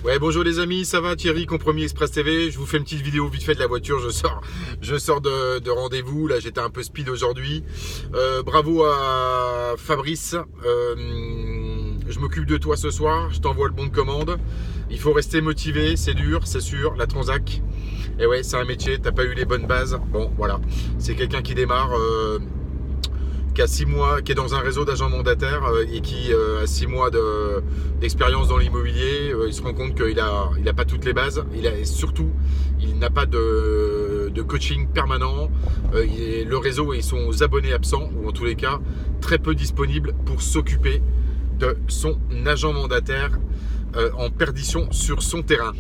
Ouais, bonjour les amis, ça va Thierry, Compromis Express TV. Je vous fais une petite vidéo vite fait de la voiture. Je sors de rendez-vous. Là, j'étais un peu speed aujourd'hui. Bravo à Fabrice. Je m'occupe de toi ce soir. Je t'envoie le bon de commande. Il faut rester motivé, c'est dur, c'est sûr. La Transac. Et ouais, c'est un métier. T'as pas eu les bonnes bases. Bon, voilà. C'est quelqu'un qui démarre. Qui a 6 mois, qui est dans un réseau d'agents mandataires et qui a 6 mois d'expérience dans l'immobilier, il se rend compte qu'il a pas toutes les bases. Et surtout, il n'a pas de coaching permanent. Le réseau et son abonnés absents, ou en tous les cas, très peu disponibles pour s'occuper de son agent mandataire en perdition sur son terrain.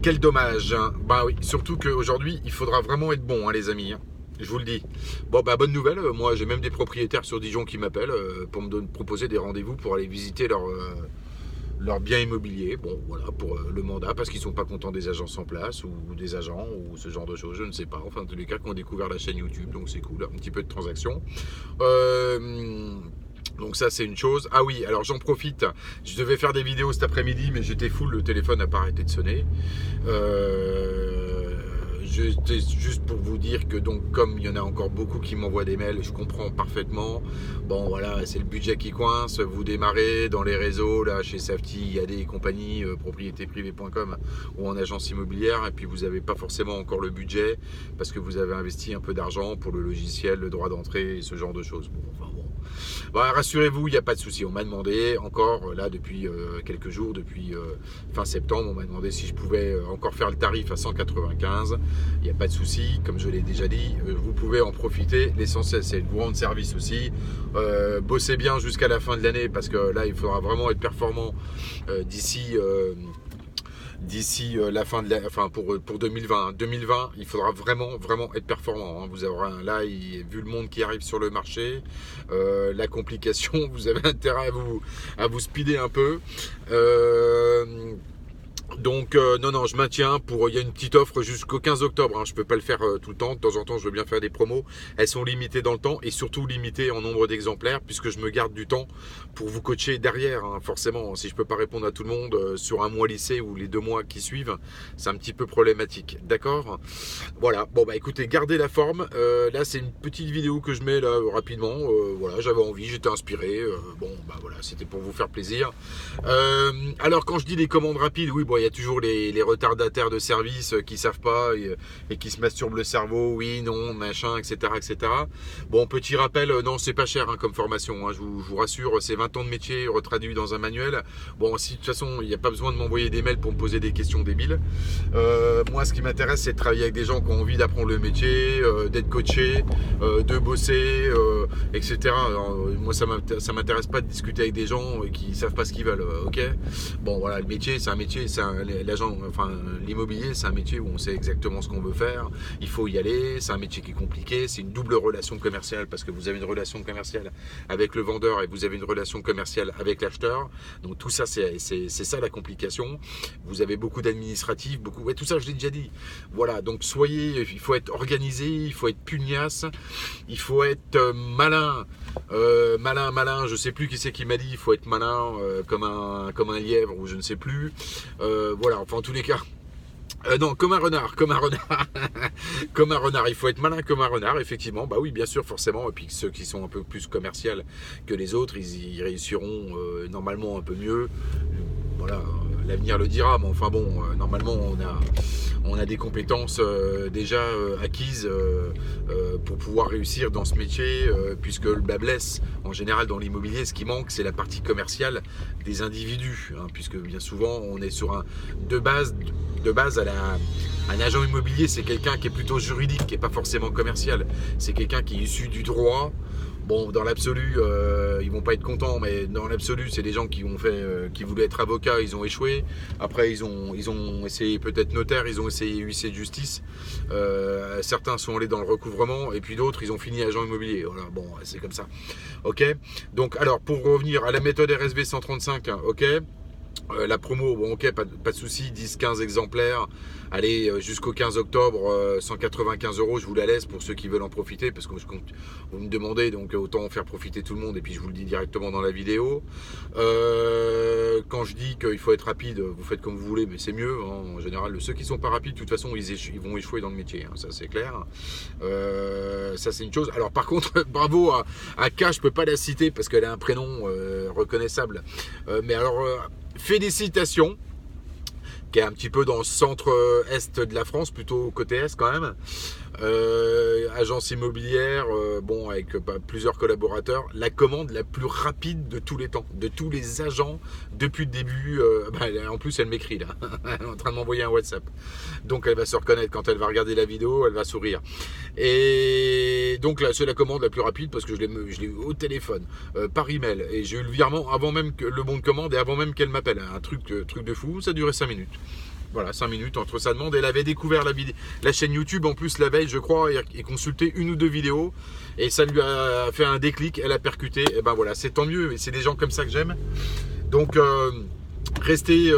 Quel dommage, hein. Bah oui, surtout qu'aujourd'hui, il faudra vraiment être bon, hein, les amis. Je vous le dis. Bon, bah, bonne nouvelle. Moi, j'ai même des propriétaires sur Dijon qui m'appellent pour me proposer des rendez-vous pour aller visiter leur bien immobilier. Bon, voilà, pour le mandat, parce qu'ils sont pas contents des agences en place ou des agents ou ce genre de choses. Je ne sais pas. Enfin, en tous les cas, qui ont découvert la chaîne YouTube, donc c'est cool. Un petit peu de transaction. Donc ça c'est une chose. Ah oui, alors j'en profite. Je devais faire des vidéos cet après-midi, mais j'étais full, le téléphone n'a pas arrêté de sonner. Juste pour vous dire que donc comme il y en a encore beaucoup qui m'envoient des mails, je comprends parfaitement. Bon voilà, c'est le budget qui coince. Vous démarrez dans les réseaux, là chez Safety, IAD et compagnie, propriétéprivée.com ou en agence immobilière, et puis vous n'avez pas forcément encore le budget parce que vous avez investi un peu d'argent pour le logiciel, le droit d'entrée et ce genre de choses. Bon, enfin bon. Bah, rassurez-vous, il n'y a pas de souci. On m'a demandé encore, là, depuis quelques jours, depuis fin septembre, on m'a demandé si je pouvais encore faire le tarif à 195. Il n'y a pas de souci, comme je l'ai déjà dit, vous pouvez en profiter. L'essentiel, c'est de vous rendre service aussi. Bossez bien jusqu'à la fin de l'année, parce que là, il faudra vraiment être performant d'ici la fin de enfin pour 2020. 2020, il faudra vraiment être performant, hein. Vous aurez là, vu le monde qui arrive sur le marché, la complication, vous avez intérêt à vous speeder un peu. Donc non, je maintiens il y a une petite offre jusqu'au 15 octobre, hein. Je peux pas le faire tout le temps. De temps en temps, je veux bien faire des promos. Elles sont limitées dans le temps et surtout limitées en nombre d'exemplaires, puisque je me garde du temps pour vous coacher derrière, hein. Forcément, si je peux pas répondre à tout le monde sur un mois lycée ou les 2 mois qui suivent, c'est un petit peu problématique. D'accord? Voilà. Bon bah écoutez, gardez la forme. Là, c'est une petite vidéo que je mets là rapidement. Voilà, j'avais envie, j'étais inspiré. Bon bah voilà, c'était pour vous faire plaisir. Alors quand je dis des commandes rapides, oui, bon, il y a toujours les retardataires de service qui savent pas et qui se masturbent le cerveau, oui, non, machin, etc. Bon, petit rappel, non, c'est pas cher, hein, comme formation, hein, je vous rassure, c'est 20 ans de métier retraduit dans un manuel. Bon, si de toute façon, il n'y a pas besoin de m'envoyer des mails pour me poser des questions débiles. Moi, ce qui m'intéresse, c'est de travailler avec des gens qui ont envie d'apprendre le métier, d'être coachés, de bosser, etc. Alors, moi, ça m'intéresse pas de discuter avec des gens qui savent pas ce qu'ils veulent, ok? Bon, voilà, le métier, c'est un métier, l'immobilier, c'est un métier où on sait exactement ce qu'on veut faire. Il faut y aller. C'est un métier qui est compliqué. C'est une double relation commerciale, parce que vous avez une relation commerciale avec le vendeur et vous avez une relation commerciale avec l'acheteur. Donc tout ça, c'est ça la complication. Vous avez beaucoup d'administratifs, ouais, tout ça, je l'ai déjà dit. Voilà. Donc il faut être organisé, il faut être pugnace, il faut être malin. Malin, je sais plus qui c'est qui m'a dit, il faut être malin comme un lièvre, ou je ne sais plus. Voilà, enfin en tous les cas. Non, comme un renard. Comme un renard, il faut être malin comme un renard, effectivement. Bah oui, bien sûr, forcément. Et puis ceux qui sont un peu plus commerciaux que les autres, ils réussiront normalement un peu mieux. Voilà, l'avenir le dira, mais enfin bon, normalement on a des compétences déjà acquises pour pouvoir réussir dans ce métier, puisque le bas blesse en général dans l'immobilier. Ce qui manque, c'est la partie commerciale des individus, hein, puisque bien souvent on est sur de base un agent immobilier, c'est quelqu'un qui est plutôt juridique, qui n'est pas forcément commercial. C'est quelqu'un qui est issu du droit. Bon, dans l'absolu, ils vont pas être contents, mais dans l'absolu, c'est des gens qui voulaient être avocats, ils ont échoué. Après, ils ont essayé peut-être notaire, ils ont essayé huissier de justice. Certains sont allés dans le recouvrement, et puis d'autres, ils ont fini agent immobilier. Voilà, bon, c'est comme ça. Ok. Donc, alors, pour revenir à la méthode RSV 135, hein, ok. La promo, bon ok, pas de souci, 10-15 exemplaires, allez jusqu'au 15 octobre, 195 €, je vous la laisse pour ceux qui veulent en profiter, parce que vous me demandez, donc autant en faire profiter tout le monde, et puis je vous le dis directement dans la vidéo. Quand je dis qu'il faut être rapide, vous faites comme vous voulez, mais c'est mieux, hein. En général, ceux qui sont pas rapides, de toute façon, ils vont échouer dans le métier, hein, ça c'est clair. Ça c'est une chose. Alors par contre, bravo à K, je peux pas la citer, parce qu'elle a un prénom reconnaissable, mais alors... félicitations, qui est un petit peu dans le centre-est de la France, plutôt côté est quand même. Agence immobilière, bon, avec plusieurs collaborateurs, la commande la plus rapide de tous les temps, de tous les agents depuis le début. En plus, elle m'écrit là, elle est en train de m'envoyer un WhatsApp. Donc, elle va se reconnaître quand elle va regarder la vidéo, elle va sourire. Et donc là, c'est la commande la plus rapide parce que je l'ai eu au téléphone, par email, et j'ai eu le virement avant même que le bon de commande et avant même qu'elle m'appelle. Un truc de fou, ça a duré 5 minutes. Voilà, 5 minutes entre sa demande. Elle avait découvert la chaîne YouTube en plus la veille, je crois, et consulté 1 ou 2 vidéos. Et ça lui a fait un déclic, elle a percuté. Et ben voilà, c'est tant mieux. Et c'est des gens comme ça que j'aime. Donc, restez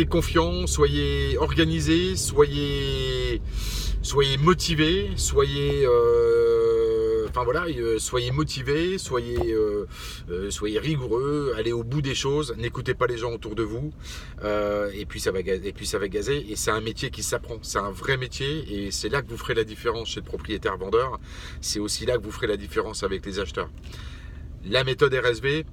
confiants, soyez organisés, soyez motivés, soyez motivés, soyez rigoureux, allez au bout des choses, n'écoutez pas les gens autour de vous, et puis ça va gazer. Et c'est un métier qui s'apprend, c'est un vrai métier, et c'est là que vous ferez la différence chez le propriétaire vendeur. C'est aussi là que vous ferez la différence avec les acheteurs. La méthode RSV,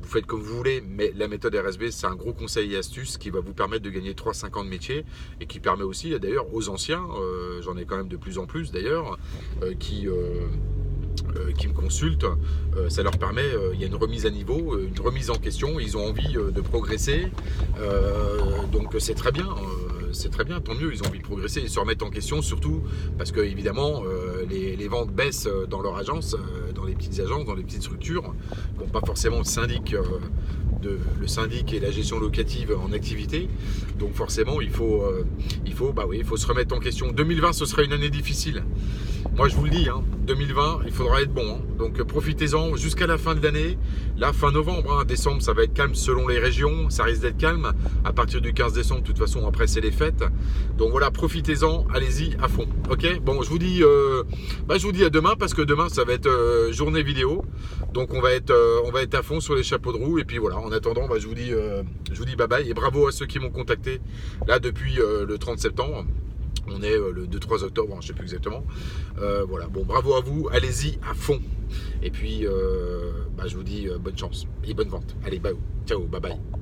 vous faites comme vous voulez, mais la méthode RSV, c'est un gros conseil et astuce qui va vous permettre de gagner 3-5 ans de métier, et qui permet aussi d'ailleurs aux anciens, j'en ai quand même de plus en plus d'ailleurs, qui me consultent, ça leur permet, il y a une remise à niveau, une remise en question, ils ont envie de progresser, donc c'est très bien. C'est très bien, tant mieux, ils ont envie de progresser et se remettre en question, surtout parce que évidemment les ventes baissent dans leur agence, dans les petites agences, dans les petites structures, qui n'ont pas forcément le syndic et la gestion locative en activité. Donc forcément il faut se remettre en question. 2020, ce sera une année difficile. Moi je vous le dis, 2020, il faudra être bon. Donc profitez-en jusqu'à la fin de l'année. Là, fin novembre, décembre, ça va être calme selon les régions. Ça risque d'être calme. À partir du 15 décembre, de toute façon, après c'est les fêtes. Donc voilà, profitez-en, allez-y à fond. Ok, bon, je vous dis à demain, parce que demain ça va être journée vidéo. Donc on va être à fond sur les chapeaux de roue. Et puis voilà, en attendant, je vous dis bye bye, et bravo à ceux qui m'ont contacté là depuis le 30 septembre. On est le 2-3 octobre, je ne sais plus exactement. Voilà, bon, bravo à vous, allez-y à fond. Et puis, je vous dis bonne chance et bonne vente. Allez, ciao, bye bye.